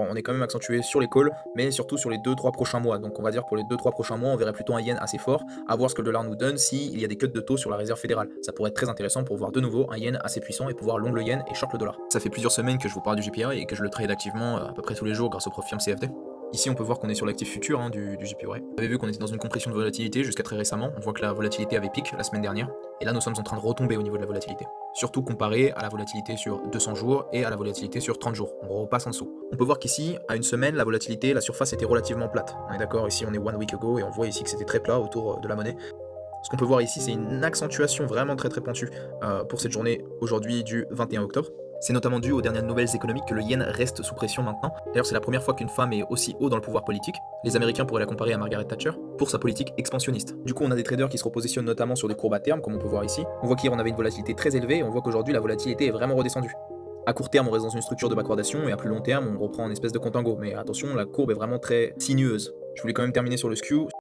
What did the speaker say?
Bon, on est quand même accentué sur les calls, mais surtout sur les 2-3 prochains mois. Donc on va dire pour les 2-3 prochains mois, on verrait plutôt un yen assez fort, à voir ce que le dollar nous donne s'il y a des cuts de taux sur la réserve fédérale. Ça pourrait être très intéressant pour voir de nouveau un yen assez puissant et pouvoir long le yen et short le dollar. Ça fait plusieurs semaines que je vous parle du JPY et que je le trade activement à peu près tous les jours grâce au Profium CFD. Ici, on peut voir qu'on est sur l'actif futur du JPY. Vous avez vu qu'on était dans une compression de volatilité jusqu'à très récemment. On voit que la volatilité avait pic la semaine dernière. Et là, nous sommes en train de retomber au niveau de la volatilité. Surtout comparé à la volatilité sur 200 jours et à la volatilité sur 30 jours. On repasse en dessous. On peut voir qu'ici, à une semaine, la volatilité, la surface était relativement plate. On est d'accord, ici on est one week ago et on voit ici que c'était très plat autour de la monnaie. Ce qu'on peut voir ici, c'est une accentuation vraiment très pentue pour cette journée aujourd'hui du 21 octobre. C'est notamment dû aux dernières nouvelles économiques que le yen reste sous pression maintenant. D'ailleurs, c'est la première fois qu'une femme est aussi haut dans le pouvoir politique. Les Américains pourraient la comparer à Margaret Thatcher pour sa politique expansionniste. Du coup, on a des traders qui se repositionnent notamment sur des courbes à terme, comme on peut voir ici. On voit qu'hier on avait une volatilité très élevée et on voit qu'aujourd'hui la volatilité est vraiment redescendue. À court terme, on reste dans une structure de backwardation et à plus long terme, on reprend une espèce de contango. Mais attention, la courbe est vraiment très sinueuse. Je voulais quand même terminer sur le skew.